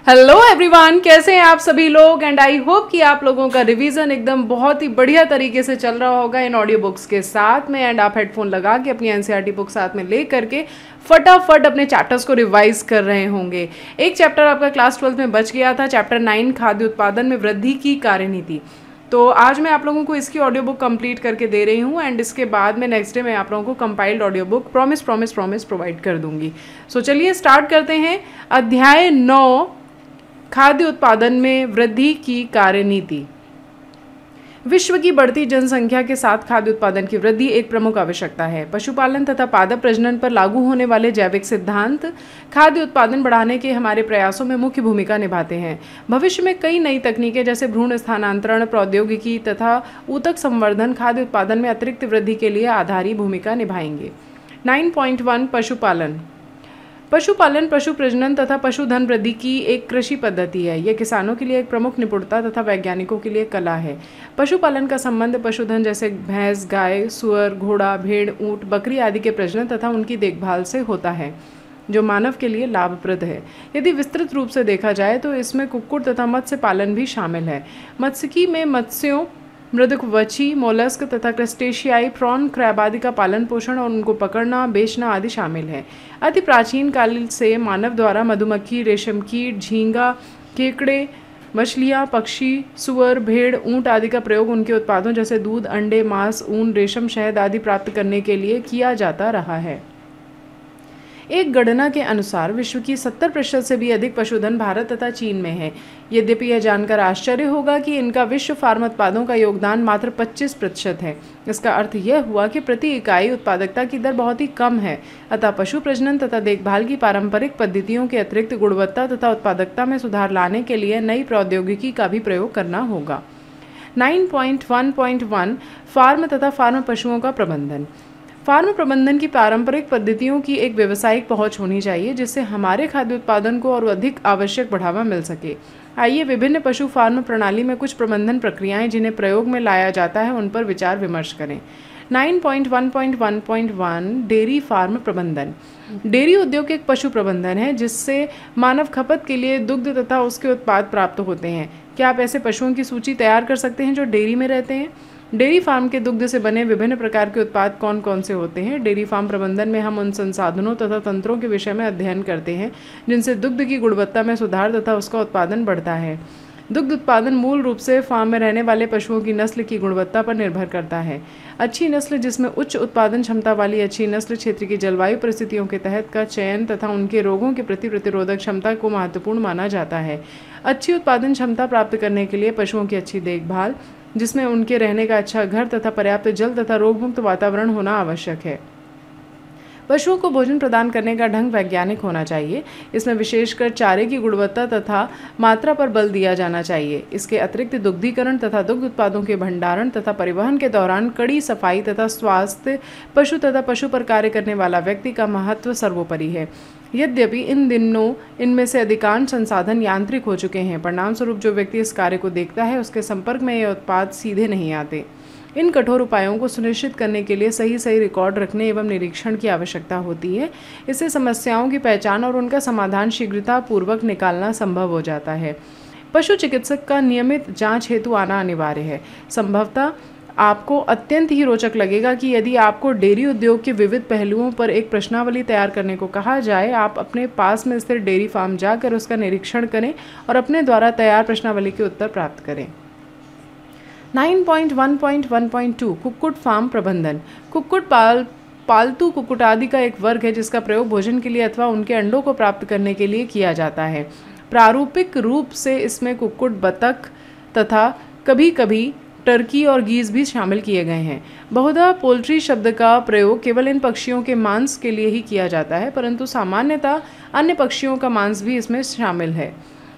Hello everyone, कैसे हैं आप सभी लोग। एंड आई होप कि आप लोगों का रिवीजन एकदम बहुत ही बढ़िया तरीके से चल रहा होगा इन ऑडियो बुक्स के साथ में। एंड आप हेडफोन लगा के अपनी एनसीईआरटी बुक साथ में ले करके फटाफट अपने चैप्टर्स को रिवाइज कर रहे होंगे। एक चैप्टर आपका क्लास 12 में बच गया था, चैप्टर 9 खाद्य उत्पादन में वृद्धि की कार्यनीति। तो आज मैं आप लोगों को इसकी ऑडियो बुक कंप्लीट करके दे रही हूँ। एंड इसके बाद में नेक्स्ट डे मैं आप लोगों को compiled audio book promise provide कर दूंगी। सो चलिए स्टार्ट करते हैं। अध्याय 9, खाद्य उत्पादन में वृद्धि की कार्यनीति। विश्व की बढ़ती जनसंख्या के साथ खाद्य उत्पादन की वृद्धि एक प्रमुख आवश्यकता है। पशुपालन तथा पादप प्रजनन पर लागू होने वाले जैविक सिद्धांत खाद्य उत्पादन बढ़ाने के हमारे प्रयासों में मुख्य भूमिका निभाते हैं। भविष्य में कई नई तकनीकें जैसे भ्रूण स्थानांतरण प्रौद्योगिकी तथा ऊतक संवर्धन खाद्य उत्पादन में अतिरिक्त वृद्धि के लिए आधारी भूमिका निभाएंगे। 9.1 पशुपालन पशु प्रजनन तथा पशुधन वृद्धि की एक कृषि पद्धति है। यह किसानों के लिए एक प्रमुख निपुणता तथा वैज्ञानिकों के लिए कला है। पशुपालन का संबंध पशुधन जैसे भैंस, गाय, सुअर, घोड़ा, भेड़, ऊंट, बकरी आदि के प्रजनन तथा उनकी देखभाल से होता है, जो मानव के लिए लाभप्रद है। यदि विस्तृत रूप से देखा जाए तो इसमें कुक्कुट तथा मत्स्य पालन भी शामिल है। मत्स्यिकी में मत्स्यों, मृदुकवची, मोलस्क तथा क्रस्टेशियाई, प्रॉन, क्रैब आदि का पालन पोषण और उनको पकड़ना, बेचना आदि शामिल है। अति प्राचीन काल से मानव द्वारा मधुमक्खी, रेशम कीट, झींगा, केकड़े, मछलियाँ, पक्षी, सुअर, भेड़, ऊंट आदि का प्रयोग उनके उत्पादों जैसे दूध, अंडे, मांस, ऊन, रेशम, शहद आदि प्राप्त करने के लिए किया जाता रहा है। एक गणना के अनुसार विश्व की 70% से भी अधिक पशुधन भारत तथा चीन में है। यद्यपि यह जानकर आश्चर्य होगा कि इनका विश्व फार्म उत्पादों का योगदान मात्र 25% है। इसका अर्थ यह हुआ कि प्रति इकाई उत्पादकता की दर बहुत ही कम है। अतः पशु प्रजनन तथा देखभाल की पारंपरिक पद्धतियों के अतिरिक्त गुणवत्ता तथा उत्पादकता में सुधार लाने के लिए नई प्रौद्योगिकी का भी प्रयोग करना होगा। 9.1.1 फार्म तथा फार्म पशुओं का प्रबंधन। फार्म प्रबंधन की पारंपरिक पद्धतियों की एक व्यावसायिक पहुंच होनी चाहिए, जिससे हमारे खाद्य उत्पादन को और अधिक आवश्यक बढ़ावा मिल सके। आइए विभिन्न पशु फार्म प्रणाली में कुछ प्रबंधन प्रक्रियाएं जिन्हें प्रयोग में लाया जाता है उन पर विचार विमर्श करें। 9.1.1.1 डेयरी फार्म प्रबंधन। डेयरी उद्योग एक पशु प्रबंधन है जिससे मानव खपत के लिए दुग्ध तथा उसके उत्पाद प्राप्त होते हैं। क्या आप ऐसे पशुओं की सूची तैयार कर सकते हैं जो डेयरी में रहते हैं? डेयरी फार्म के दुग्ध से बने विभिन्न प्रकार के उत्पाद कौन कौन से होते हैं? डेयरी फार्म प्रबंधन में हम उन संसाधनों तथा तंत्रों के विषय में अध्ययन करते हैं जिनसे दुग्ध की गुणवत्ता में सुधार तथा उसका उत्पादन बढ़ता है। दुग्ध उत्पादन मूल रूप से फार्म में रहने वाले पशुओं की नस्ल की गुणवत्ता पर निर्भर करता है। अच्छी नस्ल, जिसमें उच्च उत्पादन क्षमता वाली अच्छी नस्ल, क्षेत्र की जलवायु परिस्थितियों के तहत का चयन तथा उनके रोगों के प्रति प्रतिरोधक क्षमता को महत्वपूर्ण माना जाता है। अच्छी उत्पादन क्षमता प्राप्त करने के लिए पशुओं की अच्छी देखभाल, जिसमें उनके रहने का अच्छा घर तथा पर्याप्त जल तथा रोगमुक्त वातावरण होना आवश्यक है। पशुओं को भोजन प्रदान करने का ढंग वैज्ञानिक होना चाहिए। इसमें विशेषकर चारे की गुणवत्ता तथा मात्रा पर बल दिया जाना चाहिए। इसके अतिरिक्त दुग्धीकरण तथा दुग्ध उत्पादों के भंडारण तथा परिवहन के दौरान कड़ी सफाई तथा स्वास्थ्य पशु तथा पशु पर कार्य करने वाला व्यक्ति का महत्व सर्वोपरि है। यद्यपि इन दिनों इनमें से अधिकांश संसाधन यांत्रिक हो चुके हैं, परिणामस्वरूप जो व्यक्ति इस कार्य को देखता है उसके संपर्क में ये उत्पाद सीधे नहीं आते। इन कठोर उपायों को सुनिश्चित करने के लिए सही रिकॉर्ड रखने एवं निरीक्षण की आवश्यकता होती है। इससे समस्याओं की पहचान और उनका समाधान शीघ्रतापूर्वक निकालना संभव हो जाता है। पशु चिकित्सक का नियमित जांच हेतु आना अनिवार्य है। संभवतः आपको अत्यंत ही रोचक लगेगा कि यदि आपको डेयरी उद्योग के विविध पहलुओं पर एक प्रश्नावली तैयार करने को कहा जाए, आप अपने पास में स्थित डेयरी फार्म जाकर उसका निरीक्षण करें और अपने द्वारा तैयार प्रश्नावली के उत्तर प्राप्त करें। 9.1.1.2 कुक्कुट फार्म प्रबंधन। कुक्कुट पालतू कुक्कुट आदि का एक वर्ग है जिसका प्रयोग भोजन के लिए अथवा उनके अंडों को प्राप्त करने के लिए किया जाता है। प्रारूपिक रूप से इसमें कुक्कुट, बतख तथा कभी कभी टर्की और गीज भी शामिल किए गए हैं। बहुधा पोल्ट्री शब्द का प्रयोग केवल इन पक्षियों के मांस के लिए ही किया जाता है, परंतु सामान्यतः अन्य पक्षियों का मांस भी इसमें शामिल है।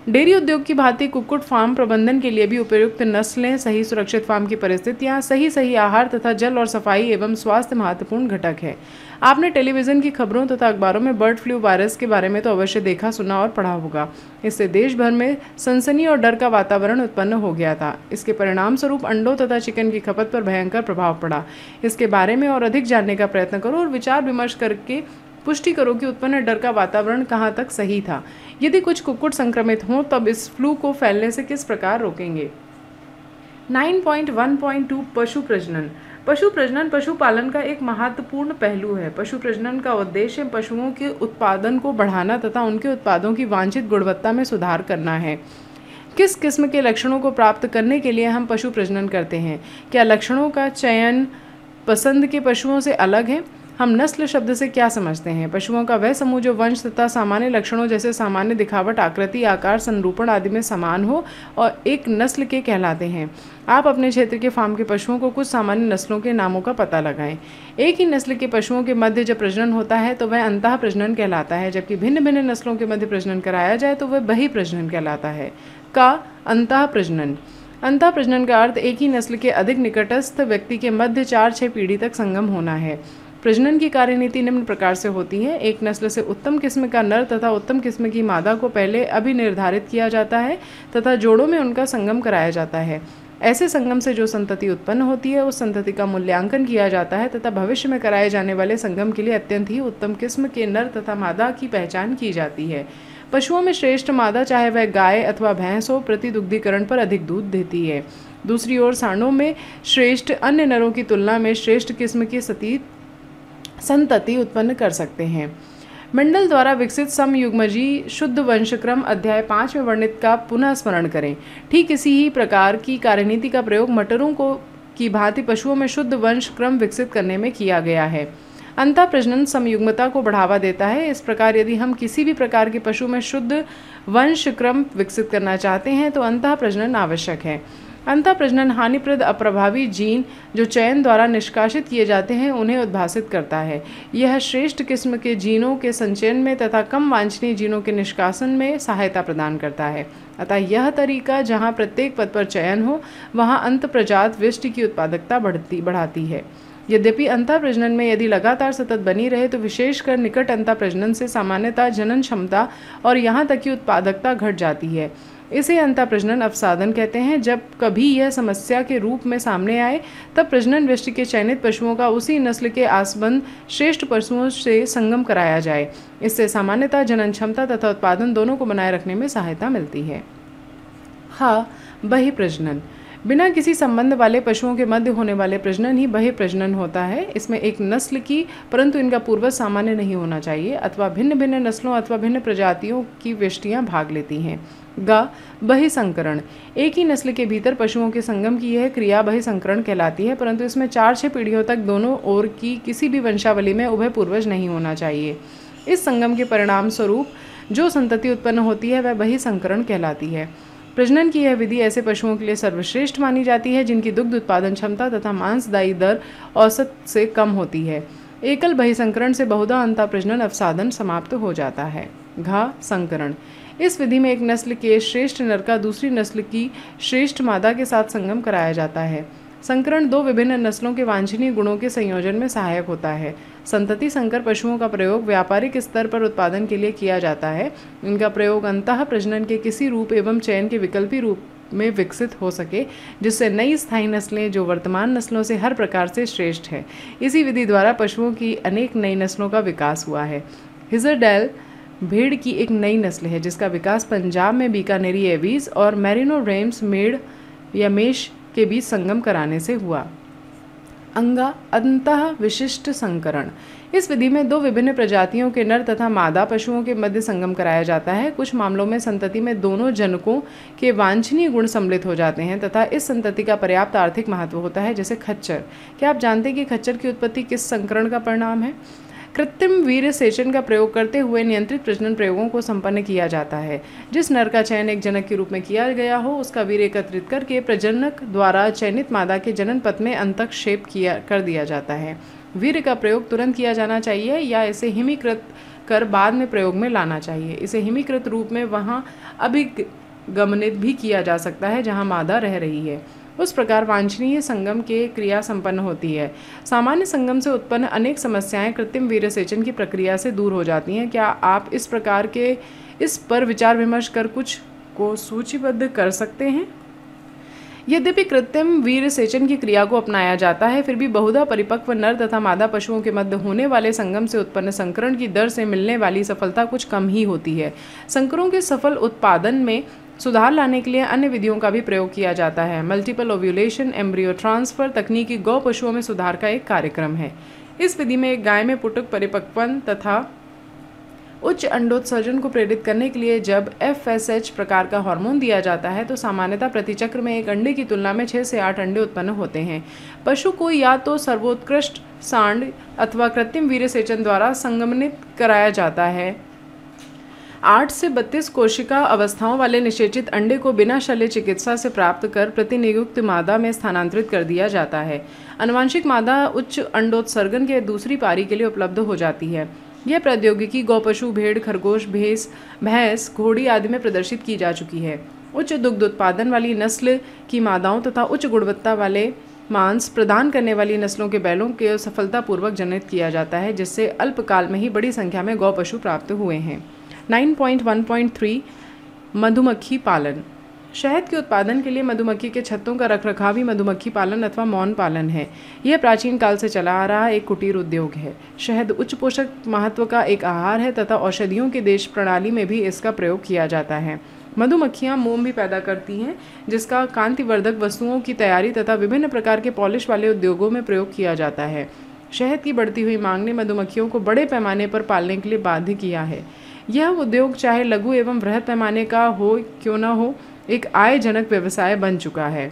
डेयरी उद्योग की भांति कुक्कुट फार्म प्रबंधन के लिए भी उपयुक्त नस्लें, सही सुरक्षित फार्म की परिस्थितियां, सही आहार तथा जल और सफाई एवं स्वास्थ्य महत्वपूर्ण घटक है। आपने टेलीविजन की खबरों तथा अखबारों में बर्ड फ्लू वायरस के बारे में तो अवश्य देखा, सुना और पढ़ा होगा। इससे देश भर में सनसनी और डर का वातावरण उत्पन्न हो गया था। इसके परिणाम स्वरूप अंडों तथा चिकन की खपत पर भयंकर प्रभाव पड़ा। इसके बारे में और अधिक जानने का प्रयत्न करो और विचार विमर्श करके पुष्टि करो कि उत्पन्न डर का वातावरण कहाँ तक सही था। यदि कुछ कुक्कुट संक्रमित हों तब इस फ्लू को फैलने से किस प्रकार रोकेंगे। 9.1.2 पशु प्रजनन। पशु प्रजनन पशुपालन का एक महत्वपूर्ण पहलू है। पशु प्रजनन का उद्देश्य पशुओं के उत्पादन को बढ़ाना तथा उनके उत्पादों की वांछित गुणवत्ता में सुधार करना है। किस किस्म के लक्षणों को प्राप्त करने के लिए हम पशु प्रजनन करते हैं? क्या लक्षणों का चयन पसंद के पशुओं से अलग है? हम नस्ल शब्द से क्या समझते हैं? पशुओं का वह समूह जो वंश तथा सामान्य लक्षणों जैसे सामान्य दिखावट, आकृति, आकार, संरूपण आदि में समान हो और एक नस्ल के कहलाते हैं। आप अपने क्षेत्र के फार्म के पशुओं को कुछ सामान्य नस्लों के नामों का पता लगाएं। एक ही नस्ल के पशुओं के मध्य जब प्रजनन होता है तो वह अंतः प्रजनन कहलाता है, जबकि भिन्न भिन्न नस्लों के मध्य प्रजनन कराया जाए तो वह बहि प्रजनन कहलाता है। का अंतः प्रजनन। अंतः प्रजनन का अर्थ एक ही नस्ल के अधिक निकटस्थ व्यक्ति के मध्य 4-6 पीढ़ी तक संगम होना है। प्रजनन की कार्यनीति निम्न प्रकार से होती है। एक नस्ल से उत्तम किस्म का नर तथा उत्तम किस्म की मादा को पहले अभिनिर्धारित किया जाता है तथा जोड़ों में उनका संगम कराया जाता है। ऐसे संगम से जो संतति उत्पन्न होती है उस संतति का मूल्यांकन किया जाता है तथा भविष्य में कराए जाने वाले संगम के लिए अत्यंत ही उत्तम किस्म के नर तथा मादा की पहचान की जाती है। पशुओं में श्रेष्ठ मादा, चाहे वह गाय अथवा भैंस हो, प्रति दुग्धीकरण पर अधिक दूध देती है। दूसरी ओर सांडों में श्रेष्ठ अन्य नरों की तुलना में श्रेष्ठ किस्म की संतति उत्पन्न कर सकते हैं। मंडल द्वारा विकसित समयुग्मजी शुद्ध वंशक्रम अध्याय 5 में वर्णित का पुनः स्मरण करें। ठीक इसी ही प्रकार की कार्यनीति का प्रयोग मटरों की भांति पशुओं में शुद्ध वंशक्रम विकसित करने में किया गया है। अंतः प्रजनन समयुग्मता को बढ़ावा देता है। इस प्रकार यदि हम किसी भी प्रकार के पशु में शुद्ध वंशक्रम विकसित करना चाहते हैं तो अंतः प्रजनन आवश्यक है। अंतः प्रजनन हानिप्रद अप्रभावी जीन जो चयन द्वारा निष्कासित किए जाते हैं उन्हें उद्भासित करता है। यह श्रेष्ठ किस्म के जीनों के संचयन में तथा कम वांछनीय जीनों के निष्कासन में सहायता प्रदान करता है। अतः यह तरीका जहाँ प्रत्येक पद पर चयन हो वहाँ अंत प्रजात विष्टि की उत्पादकता बढ़ाती है। यद्यपि अंतः प्रजनन में यदि लगातार सतत बनी रहे तो विशेषकर निकट अंतः प्रजनन से सामान्यतः जनन क्षमता और यहाँ तक कि उत्पादकता घट जाती है। इसे अंतः प्रजनन अवसादन कहते हैं। जब कभी यह समस्या के रूप में सामने आए तब प्रजनन व्यष्टि के चयनित पशुओं का उसी नस्ल के आसबंद श्रेष्ठ पशुओं से संगम कराया जाए। इससे सामान्यतः जनन क्षमता तथा उत्पादन दोनों को बनाए रखने में सहायता मिलती है। हाँ, बहि प्रजनन। बिना किसी संबंध वाले पशुओं के मध्य होने वाले प्रजनन ही बहि प्रजनन होता है। इसमें एक नस्ल की परंतु इनका पूर्वज सामान्य नहीं होना चाहिए अथवा भिन्न भिन्न नस्लों अथवा भिन्न प्रजातियों की व्यष्टियाँ भाग लेती हैं। बहिसंकरण। एक ही नस्ल के भीतर पशुओं के संगम की यह क्रिया बहिसंकरण कहलाती है, परंतु इसमें 4-6 पीढ़ियों तक दोनों ओर की किसी भी वंशावली में उभय पूर्वज नहीं होना चाहिए। इस संगम के परिणाम स्वरूप जो संतति उत्पन्न होती है वह बहिसंकरण कहलाती है। प्रजनन की यह विधि ऐसे पशुओं के लिए सर्वश्रेष्ठ मानी जाती है जिनकी दुग्ध उत्पादन क्षमता तथा मांसदायी दर औसत से कम होती है। एकल बहिसंकरण से बहुधा अंतः प्रजनन अवसादन समाप्त हो जाता है। संकरण। इस विधि में एक नस्ल के श्रेष्ठ नर का दूसरी नस्ल की श्रेष्ठ मादा के साथ संगम कराया जाता है। संकरण दो विभिन्न नस्लों के वांछनीय गुणों के संयोजन में सहायक होता है। संतति संकर पशुओं का प्रयोग व्यापारिक स्तर पर उत्पादन के लिए किया जाता है। इनका प्रयोग अंतः प्रजनन के किसी रूप एवं चयन के विकल्पी रूप में विकसित हो सके, जिससे नई स्थायी नस्लें जो वर्तमान नस्लों से हर प्रकार से श्रेष्ठ है। इसी विधि द्वारा पशुओं की अनेक नई नस्लों का विकास हुआ है। हिजरडेल भेड़ की एक नई नस्ल है जिसका विकास पंजाब में बीकानेरी एवीज और मेरिनो रेम्स मेड़ या मेष के बीच संगम कराने से हुआ। अंतः विशिष्ट संकरण। इस विधि में दो विभिन्न प्रजातियों के नर तथा मादा पशुओं के मध्य संगम कराया जाता है। कुछ मामलों में संतति में दोनों जनकों के वांछनीय गुण सम्मिलित हो जाते हैं तथा इस संतति का पर्याप्त आर्थिक महत्व होता है, जैसे खच्चर। क्या आप जानते हैं कि खच्चर की उत्पत्ति किस संकरण का परिणाम है? कृत्रिम वीर्य सेचन का प्रयोग करते हुए नियंत्रित प्रजनन प्रयोगों को संपन्न किया जाता है। जिस नर का चयन एक जनक के रूप में किया गया हो उसका वीर्य एकत्रित करके प्रजनक द्वारा चयनित मादा के जनन पथ में अंतःक्षेप कर दिया जाता है। वीर्य का प्रयोग तुरंत किया जाना चाहिए या इसे हिमीकृत कर बाद में प्रयोग में लाना चाहिए। इसे हिमीकृत रूप में वहाँ अभिगमनित भी किया जा सकता है जहाँ मादा रह रही है। उस प्रकार वांछनीय संगम के क्रिया संपन्न होती है। सामान्य संगम से उत्पन्न अनेक समस्याएं कृत्रिम वीर्य सेचन की प्रक्रिया से दूर हो जाती हैं। क्या आप इस पर विचार विमर्श कर कुछ को सूचीबद्ध कर सकते हैं? यद्यपि कृत्रिम वीर्य सेचन की क्रिया को अपनाया जाता है, फिर भी बहुधा परिपक्व नर तथा मादा पशुओं के मध्य होने वाले संगम से उत्पन्न संकरण की दर से मिलने वाली सफलता कुछ कम ही होती है। संकरों के सफल उत्पादन में सुधार लाने के लिए अन्य विधियों का भी प्रयोग किया जाता है। मल्टीपल ओव्यूलेशन एम्ब्रियो ट्रांसफर तकनीकी गौ पशुओं में सुधार का एक कार्यक्रम है। इस विधि में एक गाय में पुटक परिपक्वन तथा उच्च अंडोत्सर्जन को प्रेरित करने के लिए जब FSH प्रकार का हार्मोन दिया जाता है तो सामान्यतः प्रतिचक्र में एक अंडे की तुलना में 6 से 8 अंडे उत्पन्न होते हैं। पशु को या तो सर्वोत्कृष्ट सांड अथवा कृत्रिम वीर्य सेचन द्वारा संगमनित कराया जाता है। 8 से 32 कोशिका अवस्थाओं वाले निषेचित अंडे को बिना शल्य चिकित्सा से प्राप्त कर प्रतिनियुक्त मादा में स्थानांतरित कर दिया जाता है। आनुवांशिक मादा उच्च अंडोत्सर्जन के दूसरी पारी के लिए उपलब्ध हो जाती है। यह प्रौद्योगिकी गौपशु, भेड़, खरगोश, भैंस, घोड़ी आदि में प्रदर्शित की जा चुकी है। उच्च दुग्ध उत्पादन वाली नस्ल की मादाओं तथा उच्च गुणवत्ता वाले मांस प्रदान करने वाली नस्लों के बैलों के सफलतापूर्वक जनित किया जाता है, जिससे अल्पकाल में ही बड़ी संख्या में गौपशु प्राप्त हुए हैं। 9.1.3 मधुमक्खी पालन। शहद के उत्पादन के लिए मधुमक्खी के छत्तों का रखरखाव ही मधुमक्खी पालन अथवा मौन पालन है। यह प्राचीन काल से चला आ रहा एक कुटीर उद्योग है। शहद उच्च पोषक महत्व का एक आहार है तथा औषधियों की देश प्रणाली में भी इसका प्रयोग किया जाता है। मधुमक्खियां मोम भी पैदा करती हैं, जिसका कांतिवर्धक वस्तुओं की तैयारी तथा विभिन्न प्रकार के पॉलिश वाले उद्योगों में प्रयोग किया जाता है। शहद की बढ़ती हुई मांग ने मधुमक्खियों को बड़े पैमाने पर पालने के लिए बाध्य किया है। यह उद्योग चाहे लघु एवं बृहद पैमाने का हो क्यों न हो, एक आयजनक व्यवसाय बन चुका है।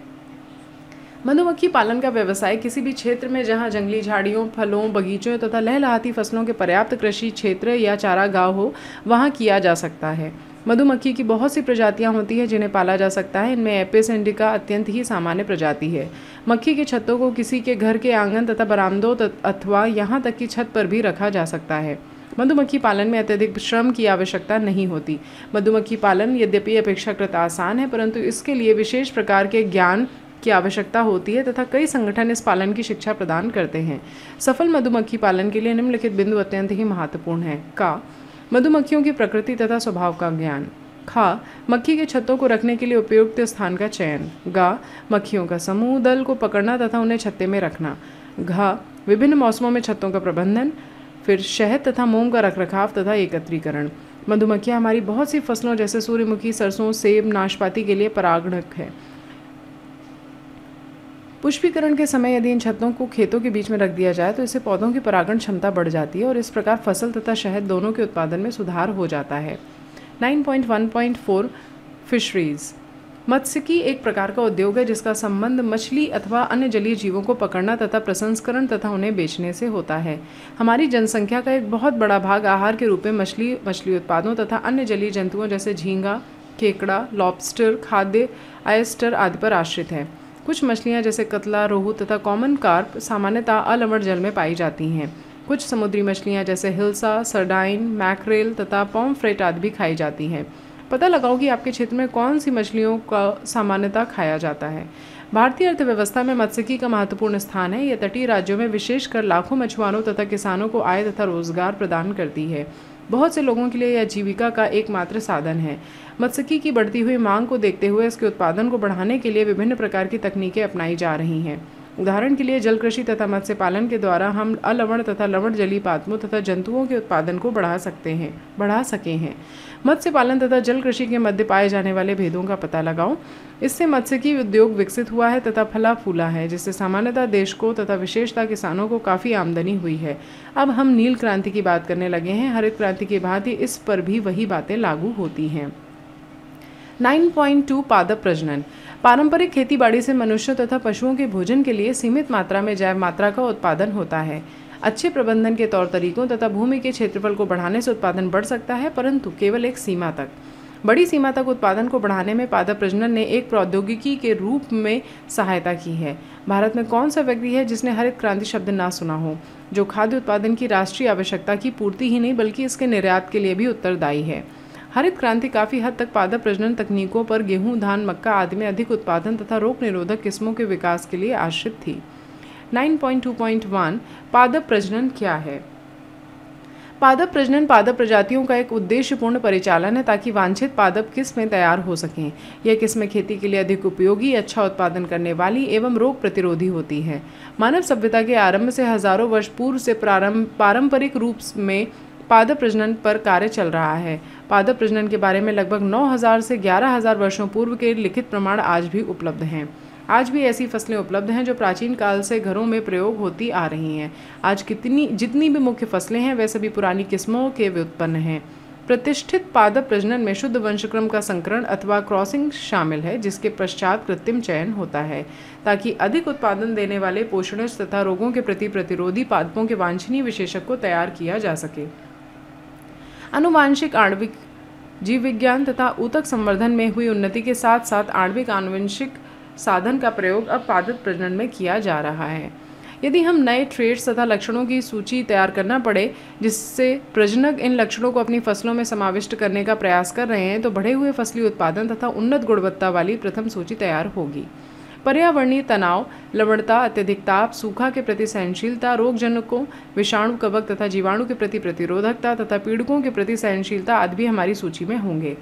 मधुमक्खी पालन का व्यवसाय किसी भी क्षेत्र में जहां जंगली झाड़ियों, फलों, बगीचों तथा लहलहाती फसलों के पर्याप्त कृषि क्षेत्र या चारागाह हो, वहां किया जा सकता है। मधुमक्खी की बहुत सी प्रजातियां होती हैं जिन्हें पाला जा सकता है। इनमें एपिस इंडिका अत्यंत ही सामान्य प्रजाति है। मक्खी के छत्तों को किसी के घर के आंगन तथा बरामदों अथवा यहाँ तक कि छत पर भी रखा जा सकता है। मधुमक्खी पालन में अत्यधिक श्रम की आवश्यकता नहीं होती। मधुमक्खी पालन यद्यपि अपेक्षाकृत आसान है, परंतु इसके लिए विशेष प्रकार के ज्ञान की आवश्यकता होती है तथा कई संगठन इस पालन की शिक्षा प्रदान करते हैं। सफल मधुमक्खी पालन के लिए निम्नलिखित बिंदु अत्यंत ही महत्वपूर्ण है। का मधुमक्खियों की प्रकृति तथा स्वभाव का ज्ञान। खा मक्खी के छत्तों को रखने के लिए उपयुक्त स्थान का चयन। गा मक्खियों का समूह दल को पकड़ना तथा उन्हें छत्ते में रखना। घा विभिन्न मौसमों में छत्तों का प्रबंधन। फिर शहद तथा मोम का रखरखाव तथा एकत्रीकरण। मधुमक्खियाँ हमारी बहुत सी फसलों जैसे सूर्यमुखी, सरसों, सेब, नाशपाती के लिए परागणक है। पुष्पीकरण के समय यदि इन छत्तों को खेतों के बीच में रख दिया जाए तो इससे पौधों की परागण क्षमता बढ़ जाती है और इस प्रकार फसल तथा शहद दोनों के उत्पादन में सुधार हो जाता है। 9.1.4 फिशरीज। मत्स्यिकी एक प्रकार का उद्योग है जिसका संबंध मछली अथवा अन्य जलीय जीवों को पकड़ना तथा प्रसंस्करण तथा उन्हें बेचने से होता है। हमारी जनसंख्या का एक बहुत बड़ा भाग आहार के रूप में मछली उत्पादों तथा अन्य जलीय जंतुओं जैसे झींगा, केकड़ा, लॉबस्टर, खाद्य ऑयस्टर आदि पर आश्रित है। कुछ मछलियाँ जैसे कतला, रोहू तथा कॉमन कार्प सामान्यतः अलवण जल में पाई जाती हैं। कुछ समुद्री मछलियाँ जैसे हिल्सा, सरडाइन, मैक्रेल तथा पॉम्फ्रेट आदि भी खाई जाती हैं। पता लगाओ कि आपके क्षेत्र में कौन सी मछलियों का सामान्यतः खाया जाता है। भारतीय अर्थव्यवस्था में मत्स्यिकी का महत्वपूर्ण स्थान है। यह तटीय राज्यों में विशेषकर लाखों मछुआरों तथा किसानों को आय तथा रोजगार प्रदान करती है। बहुत से लोगों के लिए यह जीविका का एकमात्र साधन है। मत्स्यिकी की बढ़ती हुई मांग को देखते हुए इसके उत्पादन को बढ़ाने के लिए विभिन्न प्रकार की तकनीकें अपनाई जा रही हैं। उदाहरण के लिए जल कृषि तथा मत्स्य पालन के द्वारा हम अलवण तथा लवण जलीय पादपों तथा जंतुओं के उत्पादन को बढ़ा सके हैं। मत्स्य पालन तथा जल कृषि के मध्य पाए जाने वाले भेदों का पता लगाओ। इससे मत्स्यिकी उद्योग विकसित हुआ है तथा फला फूला है, जिससे सामान्यतः देश को तथा विशेषतः किसानों को काफ़ी आमदनी हुई है। अब हम नील क्रांति की बात करने लगे हैं। हरित क्रांति की भांति इस पर भी वही बातें लागू होती हैं। 9.2 पादप प्रजनन। पारंपरिक खेतीबाड़ी से मनुष्यों तथा पशुओं के भोजन के लिए सीमित मात्रा में जैव मात्रा का उत्पादन होता है। अच्छे प्रबंधन के तौर तरीकों तथा भूमि के क्षेत्रफल को बढ़ाने से उत्पादन बढ़ सकता है, परंतु केवल एक सीमा तक। बड़ी सीमा तक उत्पादन को बढ़ाने में पादप प्रजनन ने एक प्रौद्योगिकी के रूप में सहायता की है। भारत में कौन सा व्यक्ति है जिसने हरित क्रांति शब्द ना सुना हो, जो खाद्य उत्पादन की राष्ट्रीय आवश्यकता की पूर्ति ही नहीं बल्कि इसके निर्यात के लिए भी उत्तरदायी है। हरित क्रांति काफ़ी हद तक पादप प्रजनन तकनीकों पर गेहूं, धान, मक्का आदि में अधिक उत्पादन तथा रोग निरोधक किस्मों के विकास के लिए आश्रित थी। 9.2.1 पादप प्रजनन क्या है? पादप प्रजनन पादप प्रजातियों का एक उद्देश्यपूर्ण परिचालन है ताकि वांछित पादप किस्में तैयार हो सकें। यह किस्में खेती के लिए अधिक उपयोगी, अच्छा उत्पादन करने वाली एवं रोग प्रतिरोधी होती हैं। मानव सभ्यता के आरंभ से हजारों वर्ष पूर्व से पारंपरिक रूप में पादप प्रजनन पर कार्य चल रहा है। पादप प्रजनन के बारे में लगभग 9000 से 11000 वर्षों पूर्व के लिखित प्रमाण आज भी उपलब्ध हैं। आज भी ऐसी फसलें उपलब्ध हैं जो प्राचीन काल से घरों में प्रयोग होती आ रही हैं। आज जितनी भी मुख्य फसलें हैं वे सभी पुरानी किस्मों के व्युत्पन्न हैं। प्रतिष्ठित पादप प्रजनन में शुद्ध वंशक्रम का संकरण अथवा क्रॉसिंग शामिल है, जिसके पश्चात कृत्रिम चयन होता है ताकि अधिक उत्पादन देने वाले पोषणज तथा रोगों के प्रति प्रतिरोधी पादपों के वांछनीय विशेषक को तैयार किया जा सके। आनुवांशिक, आणविक, जीव विज्ञान तथा ऊतक संवर्धन में हुई उन्नति के साथ साथ आणविक आनुवंशिक साधन का प्रयोग अब पादप प्रजनन में किया जा रहा है। यदि हम नए ट्रेड्स तथा लक्षणों की सूची तैयार करना पड़े जिससे प्रजनक इन लक्षणों को अपनी फसलों में समाविष्ट करने का प्रयास कर रहे हैं, तो बढ़े हुए फसली उत्पादन तथा उन्नत गुणवत्ता वाली प्रथम सूची तैयार होगी। पर्यावरणीय तनाव, लवणता, अत्यधिक ताप, सूखा के प्रति सहनशीलता, रोगजनकों, विषाणु, कवक तथा जीवाणु के प्रति प्रतिरोधकता तथा पीड़कों के प्रति सहनशीलता आदि भी हमारी सूची में होंगे।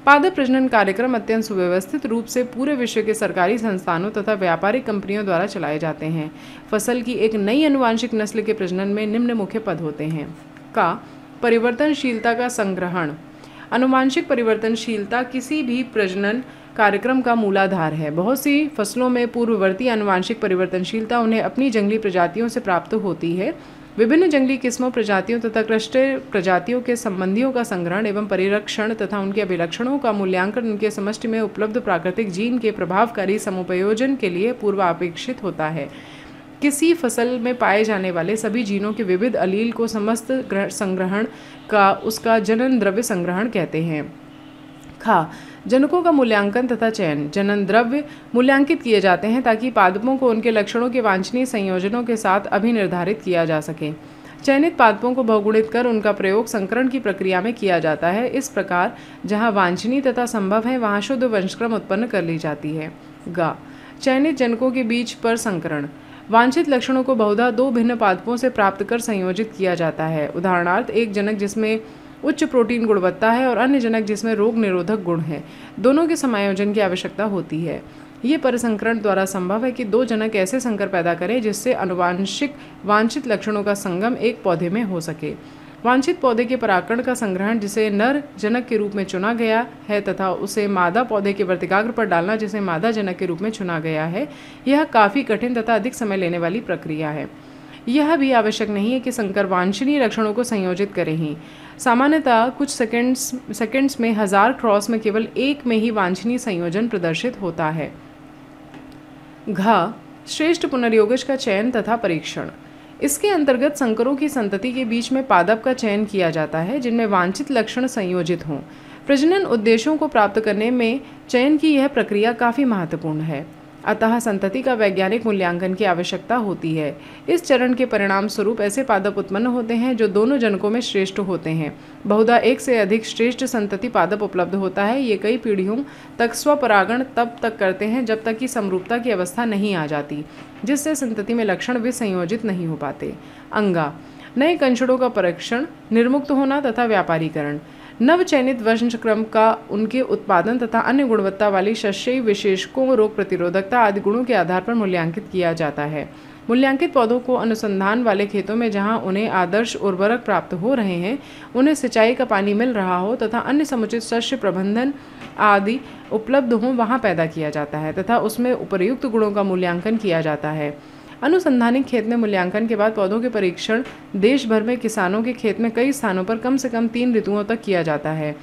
पादप प्रजनन कार्यक्रम अत्यंत सुव्यवस्थित रूप से पूरे विश्व के सरकारी संस्थानों तथा व्यापारिक कंपनियों द्वारा चलाए जाते हैं। फसल की एक नई आनुवांशिक नस्ल के प्रजनन में निम्न मुख्य पद होते हैं। का परिवर्तनशीलता का संग्रहण। आनुवांशिक परिवर्तनशीलता किसी भी प्रजनन कार्यक्रम का मूलाधार है। बहुत सी फसलों में पूर्ववर्ती आनुवांशिक परिवर्तनशीलता उन्हें अपनी जंगली प्रजातियों से प्राप्त होती है। विभिन्न जंगली किस्मों, प्रजातियों तथा क्रस्टेड प्रजातियों के संबंधियों का संग्रहण एवं परिरक्षण तथा उनके अभिलक्षणों का मूल्यांकन उनके समष्टि में उपलब्ध प्राकृतिक जीन के प्रभावकारी समुपयोजन के लिए पूर्वापेक्षित होता है। किसी फसल में पाए जाने वाले सभी जीनों के विविध अलील को समस्त संग्रहण का उसका जनन द्रव्य संग्रहण कहते हैं। खा जनकों का मूल्यांकन तथा चयन। जनन द्रव्य मूल्यांकित किए जाते हैं ताकि पादपों को उनके लक्षणों के वांछनीय संयोजनों के साथ अभिनिर्धारित किया जा सके। चयनित पादपों को बहुगुणित कर उनका प्रयोग संकरण की प्रक्रिया में किया जाता है। इस प्रकार जहां वांछनीय तथा संभव है वहां शुद्ध वंशक्रम उत्पन्न कर ली जाती है। गा चयनित जनकों के बीच पर संकरण। वांछित लक्षणों को बहुधा दो भिन्न पादपों से प्राप्त कर संयोजित किया जाता है। उदाहरणार्थ, एक जनक जिसमें उच्च प्रोटीन गुणवत्ता है और अन्य जनक जिसमें रोग निरोधक गुण है, दोनों के समायोजन की आवश्यकता होती है। ये परिसंकरण द्वारा संभव है कि दो जनक ऐसे संकर पैदा करें जिससे अनुवांशिक वांछित लक्षणों का संगम एक पौधे में हो सके। वांछित पौधे के परागकण का संग्रहण जिसे नर जनक के रूप में चुना गया है तथा उसे मादा पौधे के वर्तिकाग्र पर डालना जिसे मादा जनक के रूप में चुना गया है, यह काफ़ी कठिन तथा अधिक समय लेने वाली प्रक्रिया है। यह भी आवश्यक नहीं है कि संकर वांछनीय लक्षणों को संयोजित करें ही। सामान्यतः कुछ सेकंड्स में 1000 क्रॉस में केवल एक में ही वांछनीय संयोजन प्रदर्शित होता है। घ श्रेष्ठ पुनर्योगज का चयन तथा परीक्षण। इसके अंतर्गत संकरों की संतति के बीच में पादप का चयन किया जाता है जिनमें वांछित लक्षण संयोजित हों। प्रजनन उद्देश्यों को प्राप्त करने में चयन की यह प्रक्रिया काफ़ी महत्वपूर्ण है, अतः संतति का वैज्ञानिक मूल्यांकन की आवश्यकता होती है। इस चरण के परिणाम स्वरूप ऐसे पादप उत्पन्न होते हैं जो दोनों जनकों में श्रेष्ठ होते हैं। बहुधा एक से अधिक श्रेष्ठ संतति पादप उपलब्ध होता है। ये कई पीढ़ियों तक स्वपरागण तब तक करते हैं जब तक कि समरूपता की अवस्था नहीं आ जाती, जिससे संतति में लक्षण विसंयोजित नहीं हो पाते। अंगा नए कंशड़ों का परीक्षण, निर्मुक्त होना तथा व्यापारीकरण। नवचयनित वंशक्रम का उनके उत्पादन तथा अन्य गुणवत्ता वाली शस्यीय विशेषकों, रोग प्रतिरोधकता आदि गुणों के आधार पर मूल्यांकित किया जाता है। मूल्यांकित पौधों को अनुसंधान वाले खेतों में जहां उन्हें आदर्श उर्वरक प्राप्त हो रहे हैं, उन्हें सिंचाई का पानी मिल रहा हो तथा अन्य समुचित शस्य प्रबंधन आदि उपलब्ध हों, वहां पैदा किया जाता है तथा उसमें उपर्युक्त गुणों का मूल्यांकन किया जाता है। अनुसंधानिक खेत में मूल्यांकन के बाद पौधों के परीक्षण देश भर में किसानों के खेत में कई स्थानों पर कम से कम 3 ऋतुओं तक किया जाता है।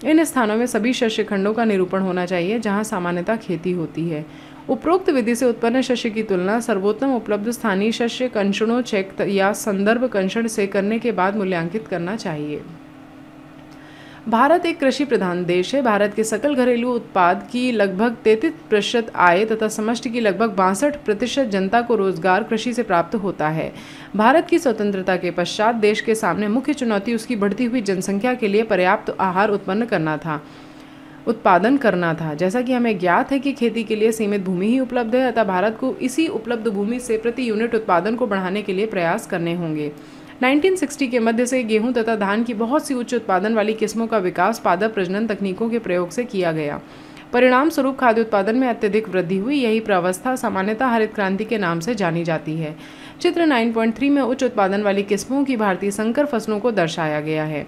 इन स्थानों में सभी शस्य खंडों का निरूपण होना चाहिए जहां सामान्यतः खेती होती है। उपरोक्त विधि से उत्पन्न शस्य की तुलना सर्वोत्तम उपलब्ध स्थानीय शस्य कंशड़ों चेक या संदर्भ कंशड़ से करने के बाद मूल्यांकित करना चाहिए। भारत एक कृषि प्रधान देश है। भारत के सकल घरेलू उत्पाद की लगभग 33% आय तथा समष्टि की लगभग 62% जनता को रोजगार कृषि से प्राप्त होता है। भारत की स्वतंत्रता के पश्चात देश के सामने मुख्य चुनौती उसकी बढ़ती हुई जनसंख्या के लिए पर्याप्त आहार उत्पादन करना था। जैसा कि हमें ज्ञात है कि खेती के लिए सीमित भूमि ही उपलब्ध है, अतः भारत को इसी उपलब्ध भूमि से प्रति यूनिट उत्पादन को बढ़ाने के लिए प्रयास करने होंगे। 1960 के मध्य से गेहूं तथा धान की बहुत सी उच्च उत्पादन वाली किस्मों का विकास पादप प्रजनन तकनीकों के प्रयोग से किया गया। परिणाम स्वरूप खाद्य उत्पादन में अत्यधिक वृद्धि हुई। यही प्रावस्था सामान्यतः हरित क्रांति के नाम से जानी जाती है। चित्र 9.3 में उच्च उत्पादन वाली किस्मों की भारतीय संकर फसलों को दर्शाया गया है।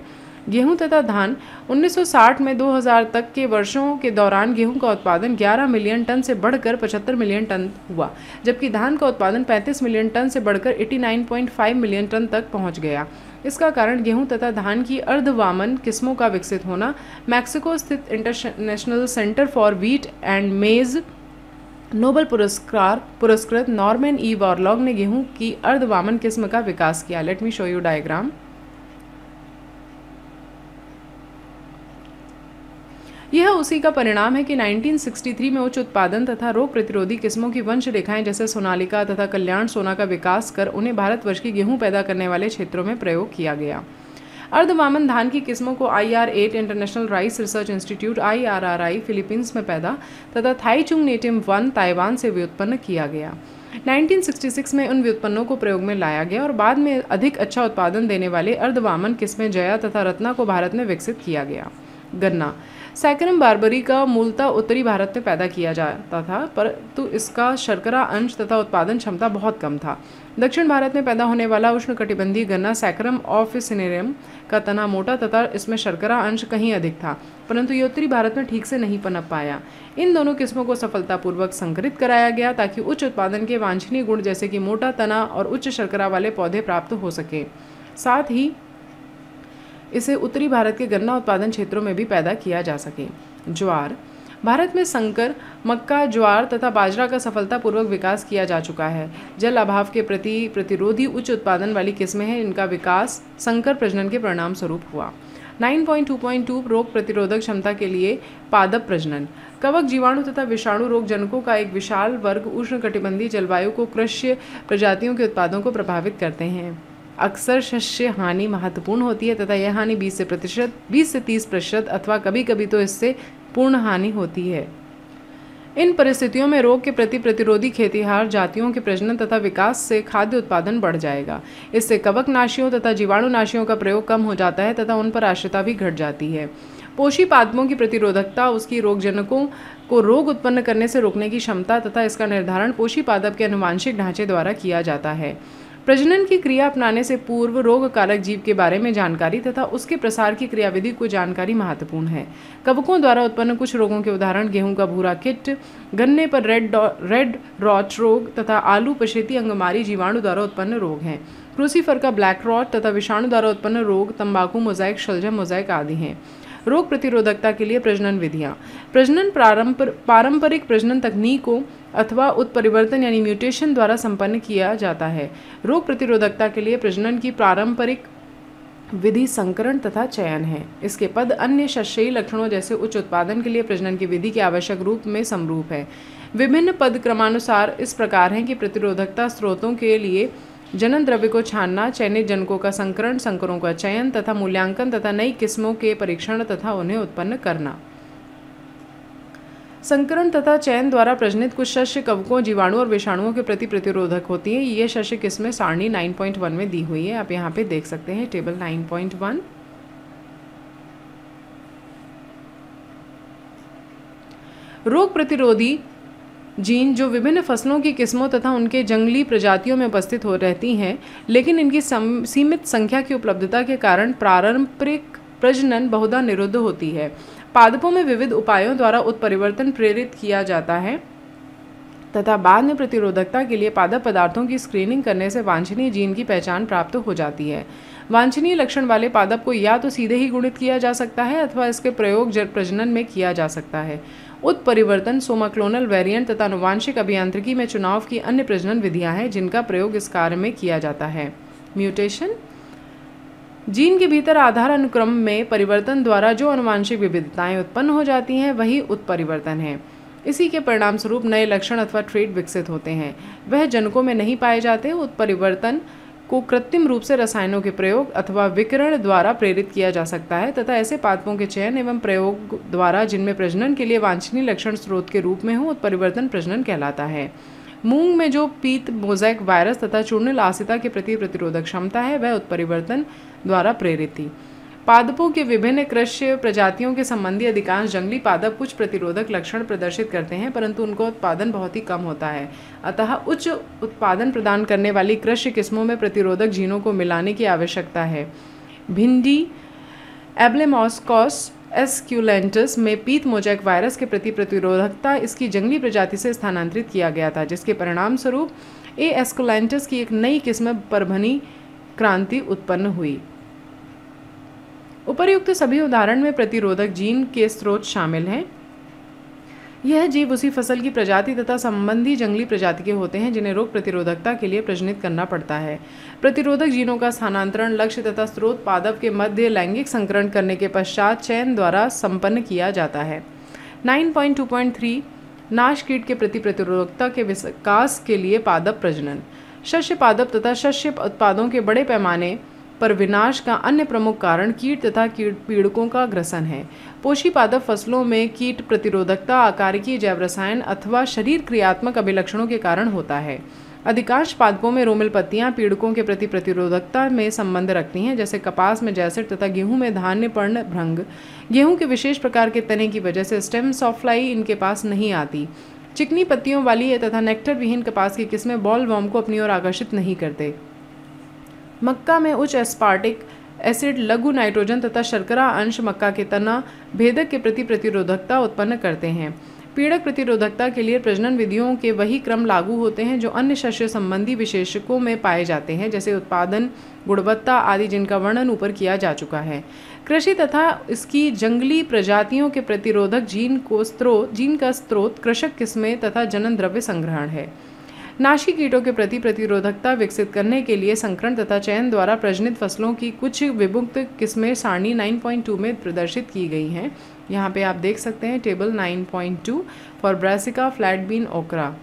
गेहूं तथा धान 1960 में 2000 तक के वर्षों के दौरान गेहूं का उत्पादन 11 मिलियन टन से बढ़कर 75 मिलियन टन हुआ, जबकि धान का उत्पादन 35 मिलियन टन से बढ़कर 89.5 मिलियन टन तक पहुंच गया। इसका कारण गेहूं तथा धान की अर्धवामन किस्मों का विकसित होना। मैक्सिको स्थित international centre for wheat and मेज नोबेल पुरस्कृत नॉर्मन ई वॉरलॉग ने गेहूं की अर्धवामन किस्म का विकास किया। Let me show you diagram. यह उसी का परिणाम है कि 1963 में उच्च उत्पादन तथा रोग प्रतिरोधी किस्मों की वंश रेखाएं जैसे सोनालिका तथा कल्याण सोना का विकास कर उन्हें भारतवर्ष की गेहूं पैदा करने वाले क्षेत्रों में प्रयोग किया गया। अर्धवामन धान की किस्मों को IR8 international rice research institute IRRI Philippines में पैदा तथा थाईचुंग नेटिव 1 ताइवान से व्युत्पन्न किया गया। 1966 में उन व्युत्पन्नों को प्रयोग में लाया गया और बाद में अधिक अच्छा उत्पादन देने वाले अर्धवामन किस्में जया तथा रत्ना को भारत में विकसित किया गया। गन्ना सैकरम बार्बरी का मूलतः उत्तरी भारत में पैदा किया जाता था, परंतु इसका शर्करा अंश तथा उत्पादन क्षमता बहुत कम था। दक्षिण भारत में पैदा होने वाला उष्णकटिबंधीय गन्ना सैकरम ऑफिसिनेरियम का तना मोटा तथा इसमें शर्करा अंश कहीं अधिक था, परंतु ये उत्तरी भारत में ठीक से नहीं पनप पाया। इन दोनों किस्मों को सफलतापूर्वक संकरित कराया गया ताकि उच्च उत्पादन के वांछनीय गुण जैसे कि मोटा तना और उच्च शर्करा वाले पौधे प्राप्त हो सके। साथ ही इसे उत्तरी भारत के गन्ना उत्पादन क्षेत्रों में भी पैदा किया जा सके। ज्वार भारत में संकर, मक्का, ज्वार तथा बाजरा का सफलतापूर्वक विकास किया जा चुका है। जल अभाव के प्रति प्रतिरोधी उच्च उत्पादन वाली किस्में हैं। इनका विकास संकर प्रजनन के परिणाम स्वरूप हुआ। 9.2.2 रोग प्रतिरोधक क्षमता के लिए पादप प्रजनन। कवक, जीवाणु तथा विषाणु रोग जनकों का एक विशाल वर्ग उष्णकटिबंधीय जलवायु को कृषि प्रजातियों के उत्पादों को प्रभावित करते हैं। अक्सर शस्य हानि महत्वपूर्ण होती है तथा यह हानि 20 से 30% अथवा कभी कभी तो इससे पूर्ण हानि होती है। इन परिस्थितियों में रोग के प्रति प्रतिरोधी खेतिहर जातियों के प्रजनन तथा विकास से खाद्य उत्पादन बढ़ जाएगा। इससे कवकनाशियों तथा जीवाणुनाशियों का प्रयोग कम हो जाता है तथा उन पर आश्रिता भी घट जाती है। पोषी पादपों की प्रतिरोधकता उसकी रोगजनकों को रोग उत्पन्न करने से रोकने की क्षमता तथा इसका निर्धारण पोषी पादप के आनुवांशिक ढांचे द्वारा किया जाता है। प्रजनन की क्रिया अपनाने से पूर्व रोग कारक जीव के बारे में जानकारी तथा उसके प्रसार की क्रियाविधि को जानकारी महत्वपूर्ण है। कवकों द्वारा उत्पन्न कुछ रोगों के उदाहरण गेहूं का भूरा किट, गन्ने पर रेड रॉट रोग तथा आलू पछेती अंगमारी जीवाणु द्वारा उत्पन्न रोग हैं। क्रूसीफर का ब्लैक रॉट तथा विषाणु द्वारा उत्पन्न रोग तंबाकू मोजाइक, शलजम मोजाइक आदि हैं। रोग प्रतिरोधकता के लिए प्रजनन विधियाँ। प्रजनन पारंपरिक प्रजनन तकनीकों अथवा उत्परिवर्तन यानी म्यूटेशन द्वारा संपन्न किया जाता है। रोग प्रतिरोधकता के लिए प्रजनन की पारंपरिक विधि संकरण तथा चयन है। इसके पद अन्य शस्यी लक्षणों जैसे उच्च उत्पादन के लिए प्रजनन की विधि के आवश्यक रूप में समरूप है। विभिन्न पद क्रमानुसार इस प्रकार हैं कि प्रतिरोधकता स्रोतों के लिए जनन द्रव्य को छानना, चयनित जनकों का संकरण, संकरों का चयन तथा मूल्यांकन तथा नई किस्मों के परीक्षण तथा उन्हें उत्पन्न करना। संकरण तथा चयन द्वारा प्रजनित कुछ शस्य कवकों, जीवाणु और विषाणुओं के प्रति प्रतिरोधक होती हैं। ये शस्य किस्में सारणी 9.1 में दी हुई है। आप यहाँ पे देख सकते हैं टेबल 9.1। रोग प्रतिरोधी जीन जो विभिन्न फसलों की किस्मों तथा उनके जंगली प्रजातियों में उपस्थित हो रहती हैं, लेकिन इनकी सीमित संख्या की उपलब्धता के कारण पारंपरिक प्रजनन बहुधा निरुद्ध होती है। पादपों में विविध उपायों द्वारा उत्परिवर्तन प्रेरित किया जाता है तथा बाद में प्रतिरोधकता के लिए पादप पदार्थों की स्क्रीनिंग करने से वांछनीय जीन की पहचान प्राप्त हो जाती है। वांछनीय लक्षण वाले पादप को या तो सीधे ही गुणित किया जा सकता है अथवा इसके प्रयोग प्रजनन में किया जा सकता है। उत्परिवर्तन, सोमाक्लोनल वेरिएंट तथा आनुवांशिक अभियांत्रिकी में चुनाव की अन्य प्रजनन विधियां हैं जिनका प्रयोग इस कार्य में किया जाता है। म्यूटेशन जीन के भीतर आधार अनुक्रम में परिवर्तन द्वारा जो आनुवांशिक विविधताएं उत्पन्न हो जाती हैं वही उत्परिवर्तन है। इसी के परिणाम स्वरूप नए लक्षण अथवा ट्रेट विकसित होते हैं। वह जनकों में नहीं पाए जाते। उत्परिवर्तन को कृत्रिम रूप से रसायनों के प्रयोग अथवा विकिरण द्वारा प्रेरित किया जा सकता है तथा ऐसे पादपों के चयन एवं प्रयोग द्वारा जिनमें प्रजनन के लिए वांछनीय लक्षण स्रोत के रूप में हो उत्परिवर्तन प्रजनन कहलाता है। मूंग में जो पीत मोज़ेक वायरस तथा चूर्णिल आसिता के प्रति प्रतिरोधक क्षमता है वह उत्परिवर्तन द्वारा प्रेरित थी। पादपों के विभिन्न कृषि प्रजातियों के संबंधी अधिकांश जंगली पादप कुछ प्रतिरोधक लक्षण प्रदर्शित करते हैं, परंतु उनका उत्पादन बहुत ही कम होता है। अतः उच्च उत्पादन प्रदान करने वाली कृषि किस्मों में प्रतिरोधक जीनों को मिलाने की आवश्यकता है। भिंडी एब्लेमोस्कॉस एस्क्यूलेंटस में पीत मोज़ेक वायरस के प्रति प्रतिरोधकता इसकी जंगली प्रजाति से स्थानांतरित किया गया था, जिसके परिणाम स्वरूप ए एस्क्यूलेंटस की एक नई किस्म परभनी क्रांति उत्पन्न हुई। उपर्युक्त सभी उदाहरण में प्रतिरोधक जीन के स्रोत शामिल हैं। यह जीव उसी फसल की प्रजाति तथा संबंधी जंगली प्रजाति के होते हैं जिन्हें रोग प्रतिरोधकता के लिए प्रजनित करना पड़ता है। प्रतिरोधक जीनों का स्थानांतरण लक्ष्य तथा स्रोत पादप के मध्य लैंगिक संकरण करने के पश्चात चयन द्वारा संपन्न किया जाता है। 9.2.3 नाश कीट के प्रति प्रतिरोधकता के विकास के लिए पादप प्रजनन। शस्य पादप तथा शस्य उत्पादों के बड़े पैमाने पर विनाश का अन्य प्रमुख कारण कीट तथा कीट पीड़कों का ग्रसन है। पोषी पादप फसलों में कीट प्रतिरोधकता आकारिकी जैव रसायन अथवा शरीर क्रियात्मक अभिलक्षणों के कारण होता है। अधिकांश पादपों में रोमिल पत्तियां पीड़कों के प्रति प्रतिरोधकता में संबंध रखती हैं, जैसे कपास में जैसेट तथा गेहूं में धान्य पर्ण भृंग। गेहूं के विशेष प्रकार के तने की वजह से स्टेम सॉफ्लाई इनके पास नहीं आती। चिकनी पत्तियों वाली तथा नेक्टर विहीन कपास की किस्में बॉल वॉर्म को अपनी ओर आकर्षित नहीं करते। मक्का में उच्च एस्पार्टिक एसिड, लघु नाइट्रोजन तथा शर्करा अंश मक्का के तना भेदक के प्रति प्रतिरोधकता उत्पन्न करते हैं। पीड़क प्रतिरोधकता के लिए प्रजनन विधियों के वही क्रम लागू होते हैं जो अन्य शस्य संबंधी विशेषकों में पाए जाते हैं, जैसे उत्पादन, गुणवत्ता आदि, जिनका वर्णन ऊपर किया जा चुका है। कृषि तथा इसकी जंगली प्रजातियों के प्रतिरोधक जीन का स्रोत कृषक किस्में तथा जनन द्रव्य संग्रहण है। नाशी कीटों के प्रति प्रतिरोधकता विकसित करने के लिए संकरण तथा चयन द्वारा प्रजनित फसलों की कुछ विमुक्त किस्में सारणी 9.2 में प्रदर्शित की गई हैं। यहाँ पे आप देख सकते हैं table 9.2 for brassica, flat bean, ओकरा।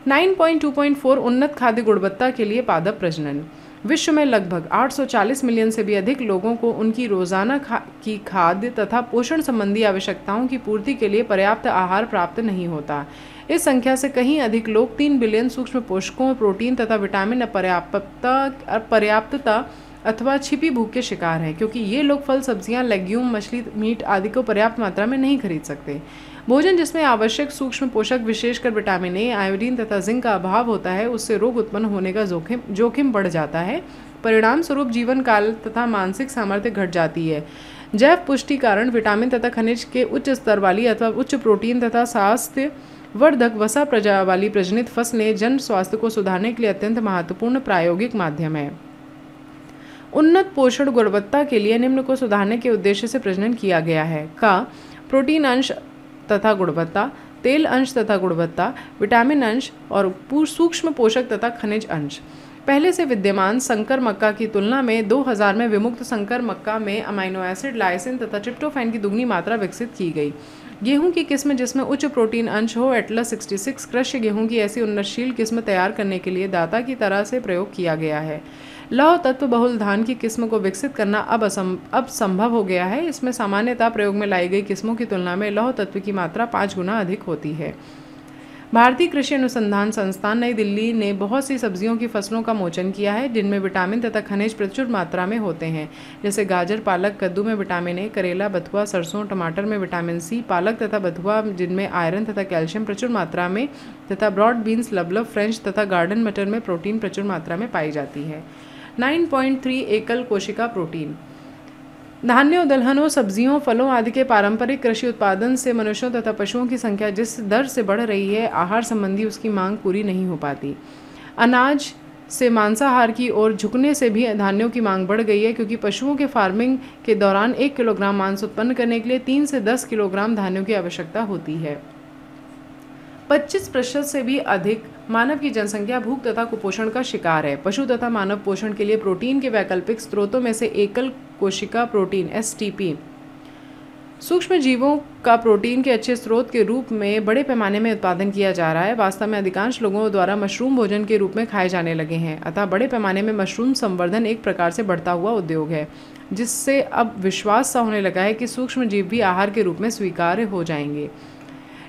9.2.4 उन्नत खाद्य गुणवत्ता के लिए पादप प्रजनन। विश्व में लगभग 840 मिलियन से भी अधिक लोगों को उनकी रोजाना की खाद्य तथा पोषण संबंधी आवश्यकताओं की पूर्ति के लिए पर्याप्त आहार प्राप्त नहीं होता। इस संख्या से कहीं अधिक लोग 3 बिलियन सूक्ष्म पोषकों, प्रोटीन तथा विटामिन अपर्याप्तता अथवा छिपी भूख के शिकार हैं, क्योंकि ये लोग फल, सब्जियां, लेग्यूम, मछली, मीट आदि को पर्याप्त मात्रा में नहीं खरीद सकते। भोजन जिसमें आवश्यक सूक्ष्म पोषक, विशेषकर विटामिन ए, आयोडीन तथा जिंक का अभाव होता है, उससे रोग उत्पन्न होने का जोखिम बढ़ जाता है। परिणाम स्वरूप जीवन काल तथा मानसिक सामर्थ्य घट जाती है। जैव पुष्टि कारण विटामिन तथा खनिज के उच्च स्तर वाली अथवा उच्च प्रोटीन तथा स्वास्थ्य वर्धक वसा प्रजा वाली प्रजनित फसलें जन स्वास्थ्य को सुधारने के लिए अत्यंत महत्वपूर्ण प्रायोगिक माध्यम है। उन्नत पोषण गुणवत्ता के लिए निम्न को सुधारने के उद्देश्य से प्रजनन किया गया है। प्रोटीन अंश तथा गुणवत्ता, तेल अंश तथा गुणवत्ता, विटामिन अंश और सूक्ष्म पोषक तथा खनिज अंश। पहले से विद्यमान संकर मक्का की तुलना में 2000 में विमुक्त संकर मक्का में अमाइनो एसिड, लाइसिन तथा ट्रिप्टोफैन की दुगनी मात्रा विकसित की गई। गेहूं की किस्म जिसमें उच्च प्रोटीन अंश हो, एटलस 66 कृषि गेहूं की ऐसी उन्नतशील किस्म तैयार करने के लिए दाता की तरह से प्रयोग किया गया है। लौह तत्व बहुल धान की किस्म को विकसित करना अब संभव हो गया है। इसमें सामान्यतः प्रयोग में लाई गई किस्मों की तुलना में लौह तत्व की मात्रा 5 गुना अधिक होती है। भारतीय कृषि अनुसंधान संस्थान नई दिल्ली ने बहुत सी सब्जियों की फसलों का मोचन किया है जिनमें विटामिन तथा खनिज प्रचुर मात्रा में होते हैं, जैसे गाजर, पालक, कद्दू में विटामिन ए, करेला, बथुआ, सरसों, टमाटर में विटामिन सी, पालक तथा बथुआ जिनमें आयरन तथा कैल्शियम प्रचुर मात्रा में तथा ब्रॉड बीन्स, लबलब, फ्रेंच तथा गार्डन मटर में प्रोटीन प्रचुर मात्रा में पाई जाती है। 9.3 एकल कोशिका प्रोटीन। धान्यों, दलहनों, सब्जियों, फलों आदि के पारंपरिक कृषि उत्पादन से मनुष्यों तथा पशुओं की संख्या जिस दर से बढ़ रही है, आहार संबंधी उसकी मांग पूरी नहीं हो पाती। अनाज से मांसाहार की ओर झुकने से भी धान्यों की मांग बढ़ गई है, क्योंकि पशुओं के फार्मिंग के दौरान 1 किलोग्राम मांस उत्पन्न करने के लिए 3 से 10 किलोग्राम धान्यों की आवश्यकता होती है। 25% से भी अधिक मानव की जनसंख्या भूख तथा कुपोषण का शिकार है। पशु तथा मानव पोषण के लिए प्रोटीन के वैकल्पिक स्रोतों में से एकल कोशिका प्रोटीन (STP) सूक्ष्म जीवों का प्रोटीन के अच्छे स्रोत के रूप में बड़े पैमाने में उत्पादन किया जा रहा है। वास्तव में अधिकांश लोगों द्वारा मशरूम भोजन के रूप में खाए जाने लगे हैं, अतः बड़े पैमाने में मशरूम संवर्धन एक प्रकार से बढ़ता हुआ उद्योग है, जिससे अब विश्वास सा होने लगा है कि सूक्ष्म जीव भी आहार के रूप में स्वीकार्य हो जाएंगे।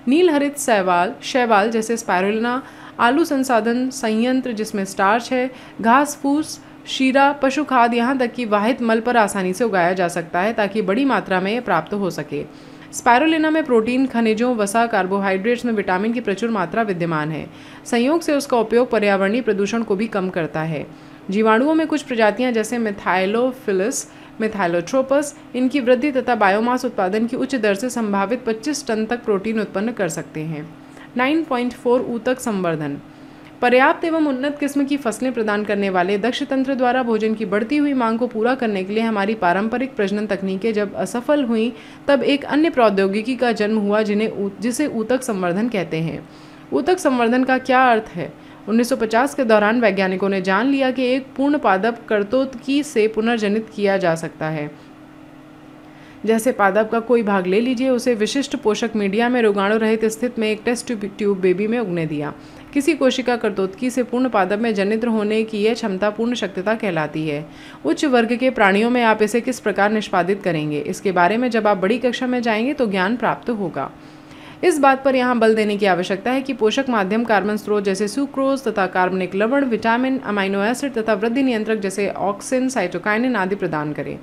नील हरित शैवाल जैसे स्पाइरुलिना, आलू संसाधन संयंत्र जिसमें स्टार्च है, घास फूस, शीरा, पशु खाद, यहाँ तक कि वाहित मल पर आसानी से उगाया जा सकता है ताकि बड़ी मात्रा में यह प्राप्त हो सके। स्पाइरुलिना में प्रोटीन, खनिजों, वसा, कार्बोहाइड्रेट्स में विटामिन की प्रचुर मात्रा विद्यमान है। संयोग से उसका उपयोग पर्यावरणीय प्रदूषण को भी कम करता है। जीवाणुओं में कुछ प्रजातियां जैसे मिथाइलोफिलस, मिथाइलोट्रोपस इनकी वृद्धि तथा बायोमास उत्पादन की उच्च दर से संभावित 25 टन तक प्रोटीन उत्पन्न कर सकते हैं। 9.4 ऊतक संवर्धन। पर्याप्त एवं उन्नत किस्म की फसलें प्रदान करने वाले दक्ष तंत्र द्वारा भोजन की बढ़ती हुई मांग को पूरा करने के लिए हमारी पारंपरिक प्रजनन तकनीकें जब असफल हुईं, तब एक अन्य प्रौद्योगिकी का जन्म हुआ जिसे ऊतक संवर्धन कहते हैं। ऊतक संवर्धन का क्या अर्थ है? 1950 के दौरान वैज्ञानिकों ने जान लिया कि एक पूर्ण पादप कर्तोत्की से पुनर्जनित किया जा सकता है। जैसे पादप का कोई भाग ले लीजिए, उसे विशिष्ट पोषक मीडिया में रोगाणु रहित स्थिति में एक टेस्ट ट्यूब बेबी में उगने दिया। किसी कोशिका कर्तोत्की से पूर्ण पादप में जनित होने की यह क्षमता पूर्ण शक्तिता कहलाती है। उच्च वर्ग के प्राणियों में आप इसे किस प्रकार निष्पादित करेंगे, इसके बारे में जब आप बड़ी कक्षा में जाएंगे तो ज्ञान प्राप्त होगा। इस बात पर यहाँ बल देने की आवश्यकता है कि पोषक माध्यम कार्बन स्रोत जैसे सुक्रोज तथा कार्बनिक लवण, विटामिन, अमाइनो एसिड तथा वृद्धि नियंत्रक जैसे ऑक्सिन, साइटोकाइनिन आदि प्रदान करें।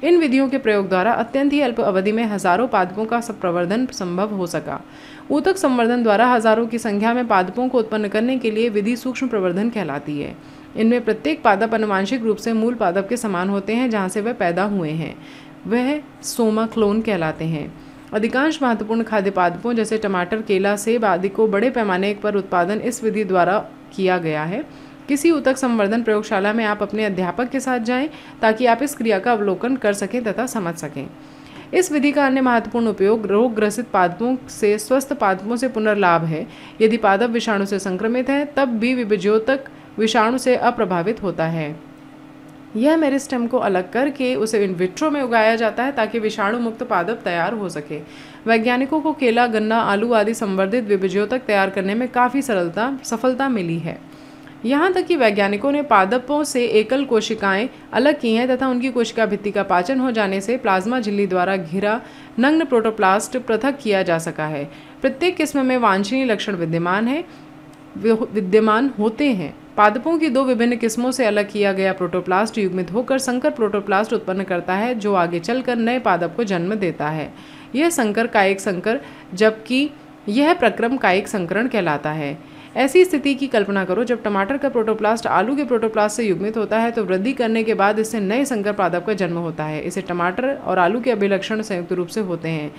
इन विधियों के प्रयोग द्वारा अत्यंत ही अल्प अवधि में हजारों पादपों का प्रवर्धन संभव हो सका। ऊतक संवर्धन द्वारा हजारों की संख्या में पादपों को उत्पन्न करने के लिए विधि सूक्ष्म प्रवर्धन कहलाती है। इनमें प्रत्येक पादप आनुवांशिक रूप से मूल पादप के समान होते हैं जहाँ से वह पैदा हुए हैं। वह सोमा क्लोन कहलाते हैं। अधिकांश महत्वपूर्ण खाद्य पादपों जैसे टमाटर, केला, सेब आदि को बड़े पैमाने पर उत्पादन इस विधि द्वारा किया गया है। किसी ऊतक संवर्धन प्रयोगशाला में आप अपने अध्यापक के साथ जाएं ताकि आप इस क्रिया का अवलोकन कर सकें तथा समझ सकें। इस विधि का अन्य महत्वपूर्ण उपयोग रोग ग्रसित पादपों से स्वस्थ पादपों से पुनर्लाभ है। यदि पादप विषाणु से संक्रमित है तब भी विभज्योतक विषाणु से अप्रभावित होता है। यह मेरिस्टेम को अलग करके उसे इन विट्रो में उगाया जाता है ताकि विषाणु मुक्त पादप तैयार हो सके। वैज्ञानिकों को केला, गन्ना, आलू आदि संवर्धित विभज्योतक तैयार करने में काफ़ी सफलता मिली है। यहाँ तक कि वैज्ञानिकों ने पादपों से एकल कोशिकाएं अलग की हैं तथा उनकी कोशिका भित्ति का पाचन हो जाने से प्लाज्मा झिल्ली द्वारा घिरा नग्न प्रोटोप्लास्ट पृथक किया जा सका है। प्रत्येक किस्म में वांछनीय लक्षण विद्यमान होते हैं। पादपों की दो विभिन्न किस्मों से अलग किया गया प्रोटोप्लास्ट युग्मित होकर संकर प्रोटोप्लास्ट उत्पन्न करता है जो आगे चलकर नए पादप को जन्म देता है। यह संकर कायिक संकर, जबकि यह प्रक्रम कायिक संकरण कहलाता है। ऐसी स्थिति की कल्पना करो जब टमाटर का प्रोटोप्लास्ट आलू के प्रोटोप्लास्ट से युग्मित होता है तो वृद्धि करने के बाद इससे नए संकर पादप का जन्म होता है। इसे टमाटर और आलू के अभिलक्षण संयुक्त रूप से होते हैं।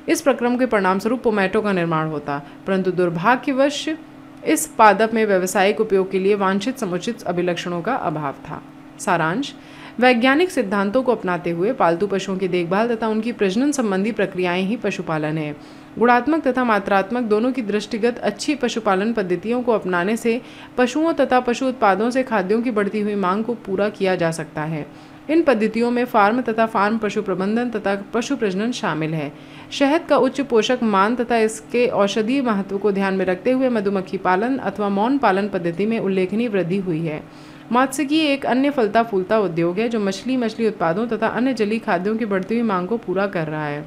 इस प्रक्रम के परिणामस्वरूप पोमैटो का निर्माण होता, परंतु दुर्भाग्यवश इस पादप में व्यावसायिक उपयोग के लिए वांछित समुचित अभिलक्षणों का अभाव था। सारांश: वैज्ञानिक सिद्धांतों को अपनाते हुए पालतू पशुओं की देखभाल तथा उनकी प्रजनन संबंधी प्रक्रियाएं ही पशुपालन है। गुणात्मक तथा मात्रात्मक दोनों की दृष्टिगत अच्छी पशुपालन पद्धतियों को अपनाने से पशुओं तथा पशु उत्पादों से खाद्यों की बढ़ती हुई मांग को पूरा किया जा सकता है। इन पद्धतियों में फार्म तथा फार्म पशु प्रबंधन तथा पशु प्रजनन शामिल है। शहद का उच्च पोषक मान तथा इसके औषधीय महत्व को ध्यान में रखते हुए मधुमक्खी पालन अथवा मौन पालन पद्धति में उल्लेखनीय वृद्धि हुई है। मत्स्यिकी एक अन्य फलता फूलता उद्योग है जो मछली उत्पादों तथा अन्य जलीय खाद्यों की बढ़ती हुई मांग को पूरा कर रहा है।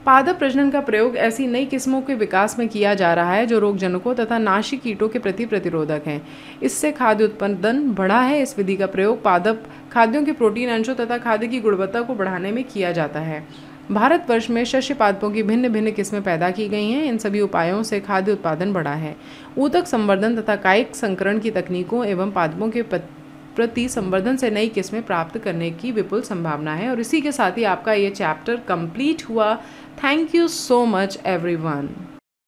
पादप प्रजनन का प्रयोग ऐसी नई किस्मों के विकास में किया जा रहा है जो रोगजनकों तथा नाशी कीटों के प्रति प्रतिरोधक हैं। इससे खाद्य उत्पादन बढ़ा है। इस विधि का प्रयोग पादप खाद्यों के प्रोटीन अंशों तथा खाद्य की गुणवत्ता को बढ़ाने में किया जाता है। भारतवर्ष में शस्य पादपों की भिन्न भिन्न किस्में पैदा की गई हैं। इन सभी उपायों से खाद्य उत्पादन बढ़ा है। ऊतक संवर्धन तथा कायिक संकरण की तकनीकों एवं पादपों के प्रति संवर्धन से नई किस्में प्राप्त करने की विपुल संभावना है। और इसी के साथ ही आपका ये चैप्टर कंप्लीट हुआ। Thank you so much everyone.